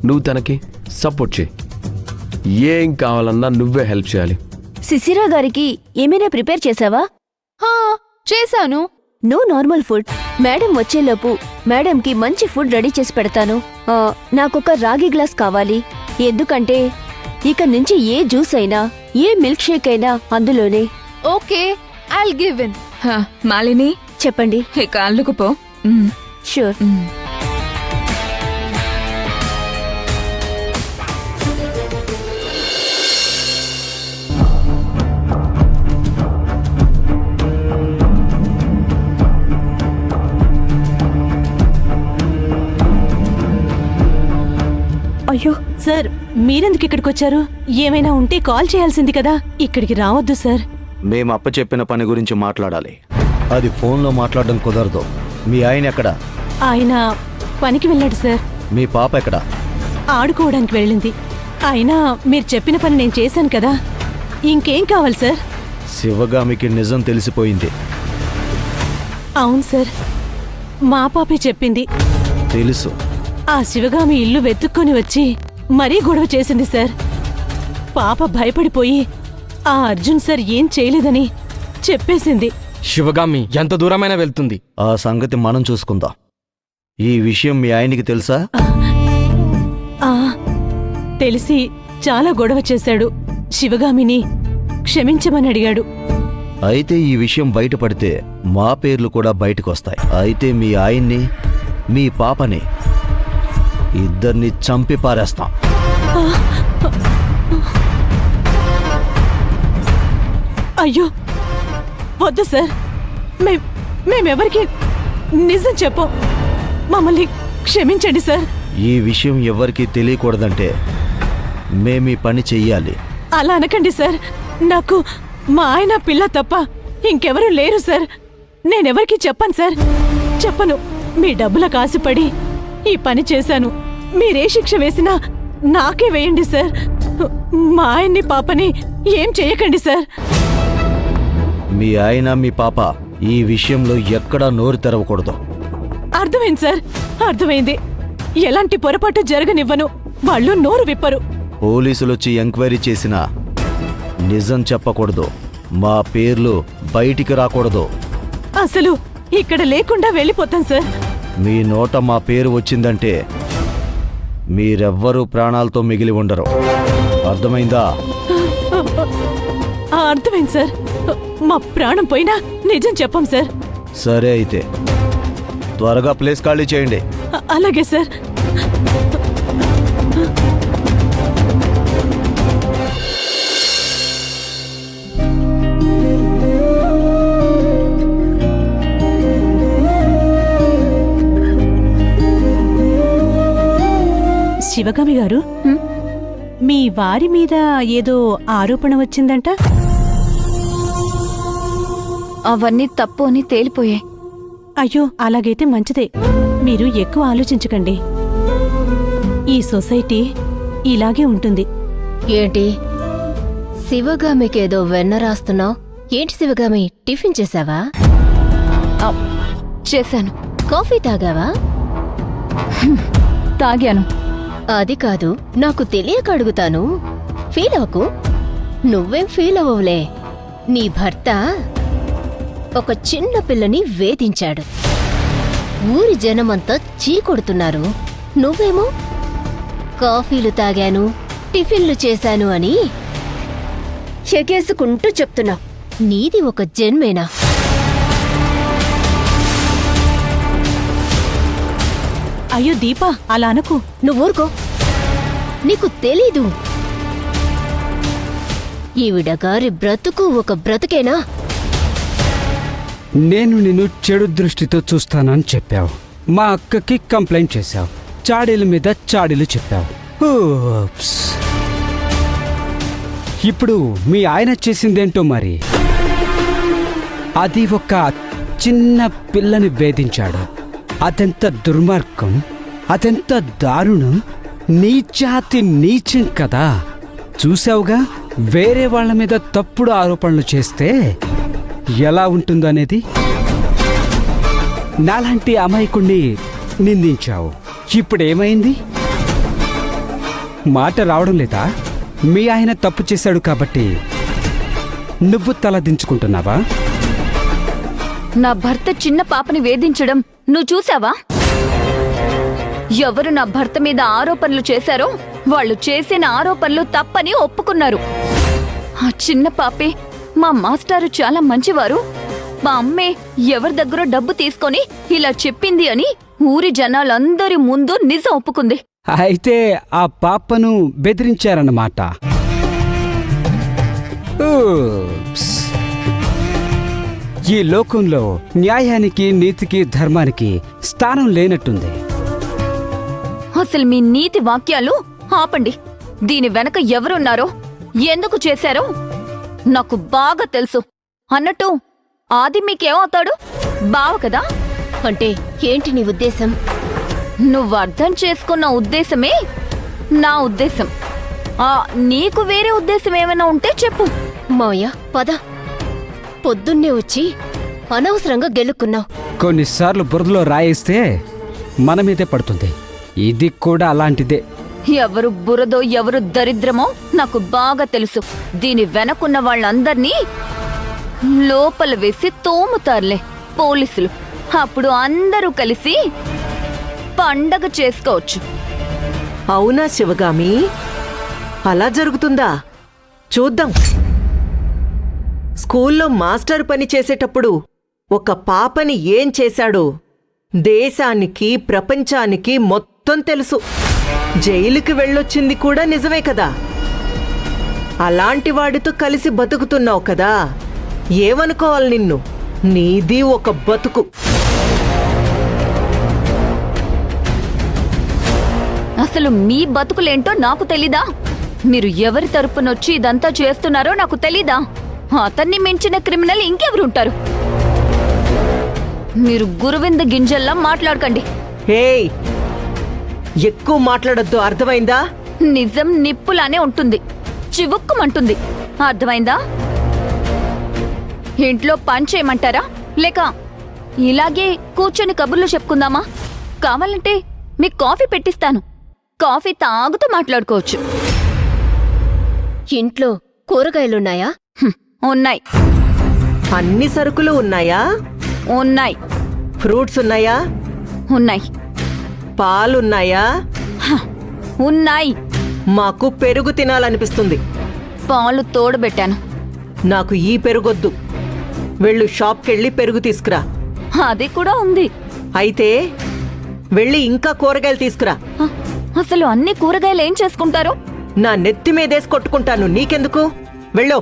నువ్వు తనకి సపోర్ట్ చేయి. ఏం కావాలన్నా నువ్వే హెల్ప్ చేయాలి. శిశిరా గారికి ఏమైనా ప్రిపేర్ చేసావా? చేశాను. No normal food. మేడం వచ్చేలోపు మేడంకి మంచి ఫుడ్ రెడీ చేసి పెడతాను. నాకొక రాగి గ్లాస్ కావాలి. ఎందుకంటే ఇక నుంచి ఏ జ్యూస్ అయినా ఏ మిల్క్ షేక్ అయినా అందులోనే. Okay, I'll give in. Malini, చెప్పండి. ఇక అల్లుకుపో. షూర్. అయ్యో సార్, మీరెందుకు ఇక్కడికి వచ్చారు? ఏమైనా ఉంటే కాల్ చేయాల్సింది కదా. ఇక్కడికి రావద్దు సార్. మేము అప్పచెప్పిన పని గురించి మాట్లాడాలి. అది ఫోన్లో మాట్లాడడం కుదరదు. మీ ఆయన ఎక్కడ? ఆయన పనికి వెళ్ళాడు సార్. మీ పాప ఎక్కడ? ఆడుకోవడానికి వెళ్ళింది. అయినా మీరు చెప్పిన పని నేను చేశాను కదా, ఇంకేం కావాలి సార్? శివగామికి నిజం తెలిసిపోయింది. అవును సార్, మా పాపే చెప్పింది. తెలుసు. ఆ శివగామి ఇల్లు వెతుక్కొని వచ్చి మరీ గొడవ చేసింది సార్. పాప భయపడిపోయి ఆ అర్జున్ సార్ ఏం చేయలేదని చెప్పేసింది. శివగామి ఎంత దూరమైనా వెళ్తుంది. ఆ సంగతి మనం చూసుకుందాం. ఈ విషయం మీ ఆయనకి తెలుసా? తెలిసి చాలా గొడవ చేశాడు. శివగామిని క్షమించమని అడిగాడు. అయితే ఈ విషయం బయటపడితే మా పేర్లు కూడా బయటకొస్తాయి. అయితే మీ ఆయన్ని, మీ పాపని ఇద్దరిని చంపి పారేస్తాం. అయ్యో వద్దు సార్, మేమెవరికి నిజం చెప్పం. మమ్మల్ని క్షమించండి సార్. ఈ విషయం ఎవరికీ తెలియకూడదంటే మేమీ పని చెయ్యాలి. అలా అనకండి సార్. నాకు మా ఆయన పిల్ల తప్ప ఇంకెవరూ లేరు సార్. నేనెవరికి చెప్పను సార్, చెప్పను. మీ డబ్బులకు ఆశపడి ఈ పని చేశాను. మీరే శిక్ష వేసినా నాకే వేయండి సార్. మా ఆయన్ని పాపని ఏం చెయ్యకండి సార్. మీ ఆయన, మీ పాప ఈ విషయంలో ఎక్కడా నోరు తెరవకూడదు. అర్థమైంది సార్, అర్థమైంది. ఎలాంటి పొరపాటు జరగనివ్వను. వాళ్ళు నోరు విప్పరు. పోలీసులొచ్చి ఎంక్వైరీ చేసినా నిజం చెప్పకూడదు. మా పేర్లు బయటికి రాకూడదు. అసలు ఇక్కడ లేకుండా వెళ్ళిపోతాం సార్. మీ నోట మా పేరు వచ్చిందంటే మీరెవ్వరూ ప్రాణాలతో మిగిలి ఉండరు. అర్థమైందా? అర్థమైంది సార్. మా ప్రాణం పోయినా నిజం చెప్పం సార్. సరే, అయితే త్వరగా ప్లేస్ ఖాళీ చేయండి. అలాగే సార్. శివగామి గారు, మీ వారి మీద ఏదో ఆరోపణ వచ్చిందంట. అవన్నీ తప్పు అని తేలిపోయాయి. అయ్యో, అలాగైతే మంచిదే. మీరు ఎక్కువ ఆలోచించకండి. ఈ సొసైటీ ఇలాగే ఉంటుంది. ఏంటి శివగామికేదో వెన్న రాస్తున్నావు? ఏంటి శివగామి, టిఫిన్ చేసావా? చేశాను. కాఫీ తాగావా? తాగాను. అది కాదు, నాకు తెలియక అడుగుతాను. ఫీల్ అవ్వకు. నువ్వేం ఫీల్ అవ్వవులే. నీ భర్త ఒక చిన్న పిల్లని వేధించాడు. ఊరి జనమంతా చీకొడుతున్నారు. నువ్వేమో కాఫీలు తాగాను, టిఫిన్లు చేశాను అని ఎగేసుకుంటూ చెప్తున్నావు. నీది ఒక జన్మేనా? అయ్యో దీపా, అలా అనకు. నువ్వూరుకో. నీకు తెలీదు. ఈవిడగారి బ్రతుకు ఒక బ్రతుకేనా? నేను నిన్ను చెడు దృష్టితో చూస్తానని చెప్పావు. మా అక్కకి కంప్లైంట్ చేశావు. చాడీల మీద చాడీలు చెప్పావు. ఊప్స్. ఇప్పుడు మీ ఆయన చేసిందేంటో మరి. అది ఒక చిన్న పిల్లని వేధించాడు. అదెంత దుర్మార్గం, అదెంత దారుణం, నీచాతి నీచం కదా. చూసావుగా, వేరే వాళ్ళ మీద తప్పుడు ఆరోపణలు చేస్తే ఎలా ఉంటుందనేది. నాలాంటి అమాయకుణ్ణి నిందించావు. ఇప్పుడేమైంది? మాట రావడం లేదా? మీ ఆయన తప్పు చేశాడు కాబట్టి నువ్వు తల దించుకుంటున్నావా? నా భర్త చిన్న పాపని వేధించడం నువ్వు చూసావా? ఎవరు నా భర్త మీద ఆరోపణలు చేశారో వాళ్ళు చేసిన ఆరోపణలు తప్పని ఒప్పుకున్నారు. ఆ చిన్న పాపే మా మాస్టారు చాలా మంచివారు, మా అమ్మే ఎవరి దగ్గర డబ్బు తీసుకొని ఇలా చెప్పింది అని ఊరి జనాలందరి ముందు నిజం ఒప్పుకుంది. అయితే ఆ పాపను బెదిరించారన్నమాట. ఊప్స్. ఈ లోకంలో న్యాయానికి, నీతికి, ధర్మానికి స్థానం లేనట్టుంది. అసలు మీ నీతి వాక్యాలు ఆపండి. దీని వెనక ఎవరున్నారో, ఎందుకు చేశారో నాకు బాగా తెలుసు. అన్నట్టు ఆది మీకేమవుతాడు? బావ కదా? అంటే ఏంటి నీ ఉద్దేశం? నువ్వు అర్థం చేసుకున్న ఉద్దేశమే నా ఉద్దేశం. నీకు వేరే ఉద్దేశం ఏమైనా ఉంటే చెప్పు. మావయ్య పద, పొద్దున్నే వచ్చి అనవసరంగా గెలుక్కున్నావు. కొన్నిసార్లు బురదలో రాయేస్తే మన మీదే పడుతుంది. ఇది కూడా అలాంటిదే. ఎవరు బురదో ఎవరు దరిద్రమో నాకు బాగా తెలుసు. దీని వెనకున్న వాళ్ళందర్నీ లోపల వేసి తోముతారులే పోలీసులు. అప్పుడు అందరూ కలిసి పండగ చేసుకోవచ్చు. అవునా శివగామి? అలా జరుగుతుందా? చూద్దాం. స్కూల్లో మాస్టర్ పని చేసేటప్పుడు ఒక పాపని ఏం చేశాడో దేశానికి, ప్రపంచానికి మొత్తం తెలుసు. జైలుకి వెళ్ళొచ్చింది కూడా నిజమే కదా. అలాంటి వాడితో కలిసి బతుకుతున్నావు కదా, ఏమనుకోవాలి నిన్ను? నీది ఒక బతుకు. అసలు మీ బతుకులేంటో నాకు తెలీదా? మీరు ఎవరి తరపునొచ్చి ఇదంతా చేస్తున్నారో నాకు తెలీదా? అతన్ని మించిన క్రిమినల్ ఇంకెవరుంటారు? మీరు గురువింద గింజల్లా మాట్లాడకండి. హేయ్, ఎక్కువ మాట్లాడొద్దు, అర్థమైందా? నిజం నిప్పులానే ఉంటుంది, చివుక్కుమంటుంది. అర్థమైందా? ఇంట్లో పని చేయమంటారా, లేక ఇలాగే కూర్చొని కబుర్లు చెప్పుకుందామా? కావాలంటే మీకు కాఫీ పెట్టిస్తాను. కాఫీ తాగుతూ మాట్లాడుకోవచ్చు. ఇంట్లో కూరగాయలున్నాయా? ఉన్నాయి. అన్ని సరుకులు ఉన్నాయా? ఉన్నాయి. ఫ్రూట్స్ ఉన్నాయా? ఉన్నాయి. పాలున్నాయా? ఉన్నాయి. మాకు పెరుగు తినాలనిపిస్తుంది. పాలు తోడబెట్టాను. నాకు ఈ పెరుగొద్దు. వెళ్ళు, షాప్కెళ్ళి పెరుగు తీసుకురా. అది కూడా ఉంది. అయితే వెళ్ళి ఇంకా కూరగాయలు తీసుకురా. అసలు అన్ని కూరగాయలు ఏం చేసుకుంటారు? నా నెత్తి మీదేసి కొట్టుకుంటాను, నీకెందుకు? వెళ్ళు.